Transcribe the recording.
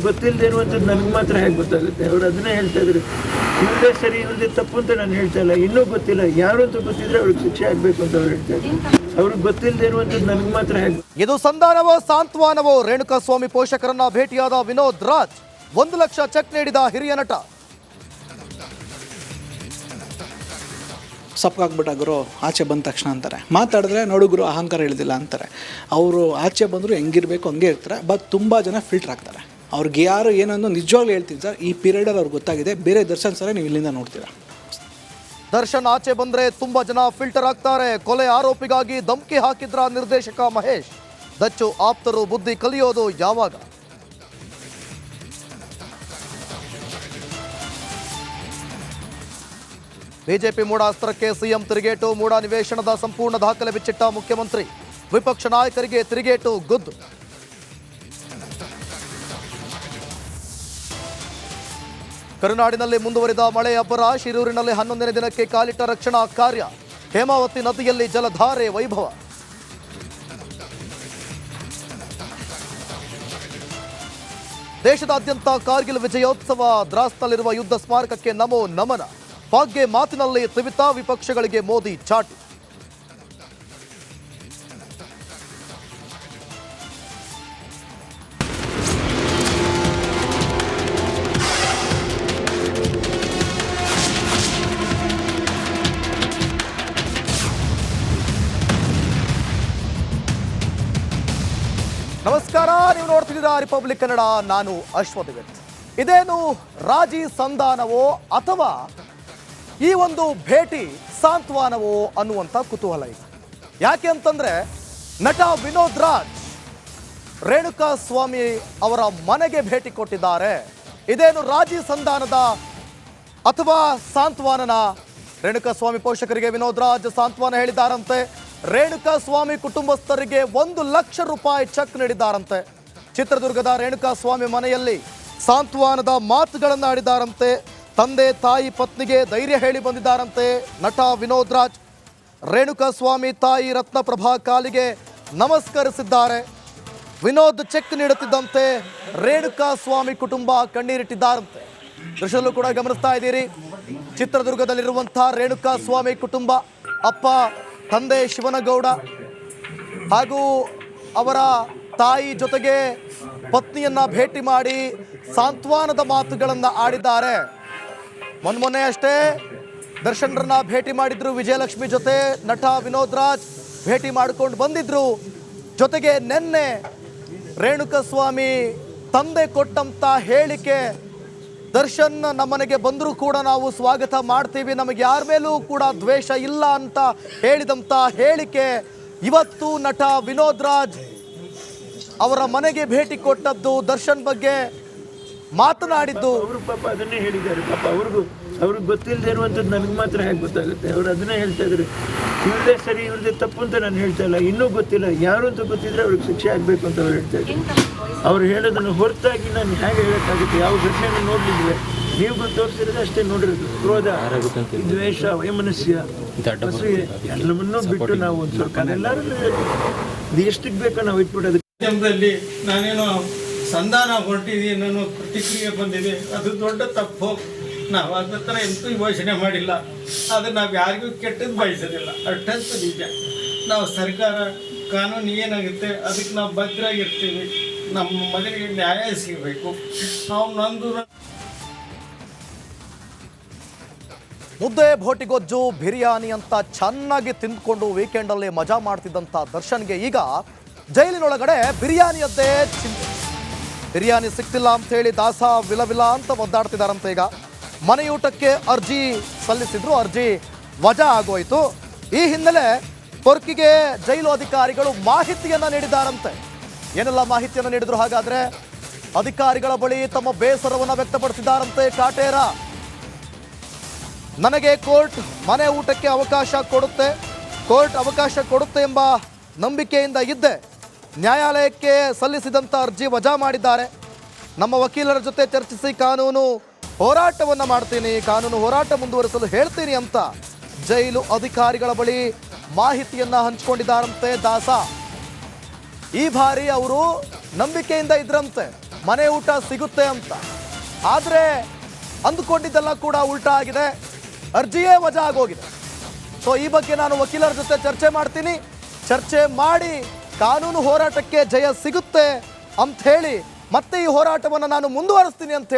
ಗೊತ್ತಿಲ್ಲದೆ ಇರುವಂಥದ್ದು ನನಗೆ ಮಾತ್ರ ಹೇಗೆ ಗೊತ್ತಾಗುತ್ತೆ? ಅವ್ರು ಅದನ್ನೇ ಹೇಳ್ತಾ ಇದ್ರು, ಇವ್ರದೇ ಸರಿ ಇವ್ರದೇ ತಪ್ಪು ಅಂತ ನಾನು ಹೇಳ್ತಾ ಇಲ್ಲ. ಇನ್ನೂ ಗೊತ್ತಿಲ್ಲ, ಯಾರು ಅಂತ ಗೊತ್ತಿದ್ರೆ ಅವ್ರಿಗೆ ಶಿಕ್ಷೆ ಆಗಬೇಕು ಅಂತ ಅವ್ರು ಹೇಳ್ತಾ ಇದ್ರು. ಅವ್ರಿಗೆ ಗೊತ್ತಿಲ್ಲದೆ ಇರುವಂಥದ್ದು ನನಗೆ ಮಾತ್ರ ಹೇಗೆ? ಇದು ಸಂಧಾನವೋ ಸಾಂತ್ವನವೋ? ರೇಣುಕಾಸ್ವಾಮಿ ಪೋಷಕರನ್ನ ಭೇಟಿಯಾದ ವಿನೋದ್ ರಾಜ್. 1 ಲಕ್ಷ ಚೆಕ್ ನೀಡಿದ ಹಿರಿಯ ನಟ. ಸಪ್ಪಾಗ್ಬಿಟ್ಟ ಗುರು ಆಚೆ ಬಂದ ತಕ್ಷಣ ಅಂತಾರೆ, ಮಾತಾಡಿದ್ರೆ ನೋಡು ಗುರು ಅಹಂಕಾರ ಇಳಿದಿಲ್ಲ ಅಂತಾರೆ. ಅವರು ಆಚೆ ಬಂದರೂ ಹೆಂಗಿರಬೇಕು ಹಂಗೆ ಇರ್ತಾರೆ. ಬಟ್ ತುಂಬ ಜನ ಫಿಲ್ಟರ್ ಆಗ್ತಾರೆ. ಅವ್ರಿಗೆ ಯಾರು ಏನನ್ನು ನಿಜವಾಗ್ಲೂ ಹೇಳ್ತೀನಿ ಸರ್, ಈ ಪೀರಿಯಡಲ್ಲಿ ಅವ್ರಿಗೆ ಗೊತ್ತಾಗಿದೆ. ಬೇರೆ ದರ್ಶನ್ ಸರ ನೀವು ಇಲ್ಲಿಂದ ನೋಡ್ತೀರಾ. ದರ್ಶನ್ ಆಚೆ ಬಂದ್ರೆ ತುಂಬಾ ಜನ ಫಿಲ್ಟರ್ ಆಗ್ತಾರೆ. ಕೊಲೆ ಆರೋಪಿಗಾಗಿ ಧಮಕಿ ಹಾಕಿದ್ರ ನಿರ್ದೇಶಕ ಮಹೇಶ್. ದಚ್ಚು ಆಪ್ತರು ಬುದ್ಧಿ ಕಲಿಯೋದು ಯಾವಾಗ? ಬಿಜೆಪಿ ಮೂಡ ಅಸ್ತ್ರಕ್ಕೆ ಸಿಎಂ ತಿರುಗೇಟು. ಮೂಡ ನಿವೇಶನದ ಸಂಪೂರ್ಣ ದಾಖಲೆ ಬಿಚ್ಚಿಟ್ಟ ಮುಖ್ಯಮಂತ್ರಿ. ವಿಪಕ್ಷ ನಾಯಕರಿಗೆ ತಿರುಗೇಟು ಗುದ್ದು. ಕರುನಾಡಿನಲ್ಲಿ ಮುಂದುವರಿದ ಮಳೆ ಅಬ್ಬರ. ಶಿರೂರಿನಲ್ಲಿ 11ನೇ ದಿನಕ್ಕೆ ಕಾಲಿಟ್ಟ ರಕ್ಷಣಾ ಕಾರ್ಯ. ಹೇಮಾವತಿ ನದಿಯಲ್ಲಿ ಜಲಧಾರೆ ವೈಭವ. ದೇಶದಾದ್ಯಂತ ಕಾರ್ಗಿಲ್ ವಿಜಯೋತ್ಸವ. ದ್ರಾಸ್ನಲ್ಲಿರುವ ಯುದ್ಧ ಸ್ಮಾರಕಕ್ಕೆ ನಮೋ ನಮನ. ಪಾಕ್ಗೆ ಮಾತಿನಲ್ಲಿ ತ್ರಿವಿತ. ವಿಪಕ್ಷಗಳಿಗೆ ಮೋದಿ ಚಾಟಿ. ನಮಸ್ಕಾರ, ನೀವು ನೋಡ್ತಿದ್ದೀರಾ ರಿಪಬ್ಲಿಕ್ ಕನ್ನಡ. ನಾನು ಅಶ್ವಥ್. ಇದೇನು ರಾಜಿ ಸಂಧಾನವೋ ಅಥವಾ ಈ ಒಂದು ಭೇಟಿ ಸಾಂತ್ವನವೋ ಅನ್ನುವಂಥ ಕುತೂಹಲ ಇದೆ. ಯಾಕೆ ಅಂತಂದ್ರೆ ನಟ ವಿನೋದ್ ರಾಜ್ ರೇಣುಕಾಸ್ವಾಮಿ ಅವರ ಮನೆಗೆ ಭೇಟಿ ಕೊಟ್ಟಿದ್ದಾರೆ. ಇದೇನು ರಾಜಿ ಸಂಧಾನದ ಅಥವಾ ಸಾಂತ್ವನನ? ರೇಣುಕಾಸ್ವಾಮಿ ಪೋಷಕರಿಗೆ ವಿನೋದ್ ರಾಜ್ ಸಾಂತ್ವನ ಹೇಳಿದ್ದಾರಂತೆ. ರೇಣುಕಾಸ್ವಾಮಿ ಕುಟುಂಬಸ್ಥರಿಗೆ 1 ಲಕ್ಷ ರೂಪಾಯಿ ಚೆಕ್ ನೀಡಿದ್ದಾರಂತೆ. ಚಿತ್ರದುರ್ಗದ ರೇಣುಕಾಸ್ವಾಮಿ ಮನೆಯಲ್ಲಿ ಸಾಂತ್ವನದ ಮಾತುಗಳನ್ನು ಆಡಿದ್ದಾರಂತೆ. ತಂದೆ ತಾಯಿ ಪತ್ನಿಗೆ ಧೈರ್ಯ ಹೇಳಿ ಬಂದಿದ್ದಾರಂತೆ ನಟ ವಿನೋದ್ ರಾಜ್. ರೇಣುಕಾಸ್ವಾಮಿ ತಾಯಿ ರತ್ನಪ್ರಭಾ ಕಾಲಿಗೆ ನಮಸ್ಕರಿಸಿದ್ದಾರೆ. ವಿನೋದ್ ಚೆಕ್ ನೀಡುತ್ತಿದ್ದಂತೆ ರೇಣುಕಾಸ್ವಾಮಿ ಕುಟುಂಬ ಕಣ್ಣೀರಿಟ್ಟಿದ್ದಾರಂತೆ. ದೃಶ್ಯದಲ್ಲೂ ಕೂಡ ಗಮನಿಸ್ತಾ ಇದ್ದೀರಿ. ಚಿತ್ರದುರ್ಗದಲ್ಲಿರುವಂತಹ ರೇಣುಕಾಸ್ವಾಮಿ ಕುಟುಂಬ, ಅಪ್ಪ ತಂದೆ ಶಿವನಗೌಡ ಹಾಗೂ ಅವರ ತಾಯಿ ಜೊತೆಗೆ ಪತ್ನಿಯನ್ನ ಭೇಟಿ ಮಾಡಿ ಸಾಂತ್ವನದ ಮಾತುಗಳನ್ನು ಆಡಿದ್ದಾರೆ. ಮೊನ್ನೆ ಅಷ್ಟೇ ದರ್ಶನ್ರನ್ನ ಭೇಟಿ ಮಾಡಿದ್ರು. ವಿಜಯಲಕ್ಷ್ಮಿ ಜೊತೆ ನಟ ವಿನೋದ್ ರಾಜ್ ಭೇಟಿ ಮಾಡಿಕೊಂಡು ಬಂದಿದ್ರು. ಜೊತೆಗೆ ನಿನ್ನೆ ರೇಣುಕಾಸ್ವಾಮಿ ತಂದೆ ಕೊಟ್ಟಂತ ಹೇಳಿಕೆ, ದರ್ಶನ್ ನಮ್ಮನೆಗೆ ಬಂದರೂ ಕೂಡ ನಾವು ಸ್ವಾಗತ ಮಾಡ್ತೀವಿ, ನಮಗೆ ಯಾರ ಮೇಲೂ ಕೂಡ ದ್ವೇಷ ಇಲ್ಲ ಅಂತ ಹೇಳಿದಂಥ ಹೇಳಿಕೆ. ಇವತ್ತು ನಟ ವಿನೋದ್ ರಾಜ್ ಅವರ ಮನೆಗೆ ಭೇಟಿ ಕೊಟ್ಟದ್ದು, ದರ್ಶನ್ ಬಗ್ಗೆ ಮಾತನಾಡಿದ್ದು. ಅವರು ಪಾಪ ಅದನ್ನೇ ಹೇಳಿದ್ದಾರೆ. ಪಾಪ ಅವ್ರಿಗೆ ಗೊತ್ತಿಲ್ಲದೆ ಇರುವಂಥದ್ದು ನನಗೆ ಮಾತ್ರ ಹೇಗೆ ಗೊತ್ತಾಗುತ್ತೆ? ಅವ್ರು ಅದನ್ನೇ ಹೇಳ್ತಾ ಇದ್ರು, ಇವ್ರದೇ ಸರಿ ಇವ್ರದೇ ತಪ್ಪು ಅಂತ ನಾನು ಹೇಳ್ತಾ ಇಲ್ಲ. ಇನ್ನೂ ಗೊತ್ತಿಲ್ಲ, ಯಾರು ಅಂತ ಗೊತ್ತಿದ್ರೆ ಅವ್ರಿಗೆ ಶಿಕ್ಷೆ ಆಗಬೇಕು ಅಂತ ಅವ್ರು ಹೇಳ್ತಾ ಇದ್ರು. ಅವ್ರು ಹೇಳೋದನ್ನು ಹೊರತಾಗಿ ನಾನು ಹೇಗೆ ಹೇಳೋಕ್ಕಾಗುತ್ತೆ? ಯಾವ ಘಟನೆಯನ್ನು ನೋಡಲಿಲ್ವೇ? ನೀವು ತೋರಿಸಿರೋದು ಅಷ್ಟೇ ನೋಡಿರೋದು. ಕ್ರೋಧ, ದ್ವೇಷ, ವೈಮನಸ್ಯ, ಅಸೂಯೆ ಎಲ್ಲವನ್ನೂ ಬಿಟ್ಟು ನಾವು ಒಂದು ಸ್ವಲ್ಪ ಎಲ್ಲರೂ ಇದು ಎಷ್ಟಕ್ಕೆ ಬೇಕೋ ನಾವು ಇಟ್ಬಿಡೋದು. ಮಾಧ್ಯಮದಲ್ಲಿ ನಾನೇನೋ ಸಂಧಾನ ಹೊರಟಿದ್ದೀನಿ, ನಾನು ಪ್ರತಿಕ್ರಿಯೆ ಬಂದಿದೆ, ಅದು ದೊಡ್ಡ ತಪ್ಪು. ನಾವು ಅದ್ರ ಥರ ಎಂತೂ ಘೋಷಣೆ ಮಾಡಿಲ್ಲ. ಆದರೆ ನಾವು ಯಾರಿಗೂ ಕೆಟ್ಟದ್ದು ಬಯಸೋದಿಲ್ಲ, ಅಷ್ಟಂತೂ ನಿಜ. ನಾವು ಸರ್ಕಾರ ಕಾನೂನು ಏನಾಗುತ್ತೆ ಅದಕ್ಕೆ ನಾವು ಭದ್ರಾಗಿರ್ತೀವಿ. ನಮ್ಮ ಮಗನಿಗೆ ನ್ಯಾಯ ಸಿಗಬೇಕು. ನಾವು ನಂದು ಮುದ್ದೆ, ಬೋಟಿಗೊಜ್ಜು, ಬಿರಿಯಾನಿ ಅಂತ ಚೆನ್ನಾಗಿ ತಿಂದ್ಕೊಂಡು ವೀಕೆಂಡಲ್ಲಿ ಮಜಾ ಮಾಡ್ತಿದ್ದಂಥ ದರ್ಶನ್ಗೆ ಈಗ ಜೈಲಿನೊಳಗಡೆ ಬಿರಿಯಾನಿಯದ್ದೇ ಚಿಂತೆ. ಬಿರಿಯಾನಿ ಸಿಗ್ತಿಲ್ಲ ಅಂತ ಹೇಳಿ ದಾಸ ವಿಲವಿಲ ಅಂತ ಒದ್ದಾಡ್ತಿದ್ದಾರಂತೆ. ಈಗ ಮನೆಯೂಟಕ್ಕೆ ಅರ್ಜಿ ಸಲ್ಲಿಸಿದ್ರು, ಅರ್ಜಿ ವಜಾ ಆಗೋಯ್ತು. ಈ ಹಿನ್ನೆಲೆ ಪೊರ್ಕಿಗೆ ಜೈಲು ಅಧಿಕಾರಿಗಳು ಮಾಹಿತಿಯನ್ನು ನೀಡಿದ್ದಾರಂತೆ. ಏನೆಲ್ಲ ಮಾಹಿತಿಯನ್ನು ನೀಡಿದ್ರು ಹಾಗಾದ್ರೆ? ಅಧಿಕಾರಿಗಳ ಬಳಿ ತಮ್ಮ ಬೇಸರವನ್ನು ವ್ಯಕ್ತಪಡಿಸಿದ್ದಾರಂತೆ ಕಾಟೇರ. ನನಗೆ ಕೋರ್ಟ್ ಮನೆ ಊಟಕ್ಕೆ ಅವಕಾಶ ಕೊಡುತ್ತೆ, ಕೋರ್ಟ್ ಅವಕಾಶ ಕೊಡುತ್ತೆ ಎಂಬ ನಂಬಿಕೆಯಿಂದ ಇದ್ದೆ. ನ್ಯಾಯಾಲಯಕ್ಕೆ ಸಲ್ಲಿಸಿದಂಥ ಅರ್ಜಿ ವಜಾ ಮಾಡಿದ್ದಾರೆ. ನಮ್ಮ ವಕೀಲರ ಜೊತೆ ಚರ್ಚಿಸಿ ಕಾನೂನು ಹೋರಾಟವನ್ನು ಮಾಡ್ತೀನಿ, ಕಾನೂನು ಹೋರಾಟ ಮುಂದುವರಿಸಲು ಹೇಳ್ತೀನಿ ಅಂತ ಜೈಲು ಅಧಿಕಾರಿಗಳ ಬಳಿ ಮಾಹಿತಿಯನ್ನು ಹಂಚಿಕೊಂಡಿದ್ದಾರಂತೆ ದಾಸ. ಈ ಬಾರಿ ಅವರು ನಂಬಿಕೆಯಿಂದ ಇದ್ರಂತೆ. ಮನೆ ಊಟ ಸಿಗುತ್ತೆ ಅಂತ. ಆದರೆ ಅಂದುಕೊಂಡಿದ್ದೆಲ್ಲ ಕೂಡ ಉಲ್ಟಾ ಆಗಿದೆ, ಅರ್ಜಿಯೇ ವಜಾ ಆಗೋಗಿದೆ. ಸೊ ಈ ಬಗ್ಗೆ ನಾನು ವಕೀಲರ ಜೊತೆ ಚರ್ಚೆ ಮಾಡ್ತೀನಿ, ಚರ್ಚೆ ಮಾಡಿ ಕಾನೂನು ಹೋರಾಟಕ್ಕೆ ಜಯ ಸಿಗುತ್ತೆ ಅಂತ ಹೇಳಿ ಮತ್ತೆ ಈ ಹೋರಾಟವನ್ನು ನಾನು ಮುಂದುವರಿಸ್ತೀನಿ ಅಂತ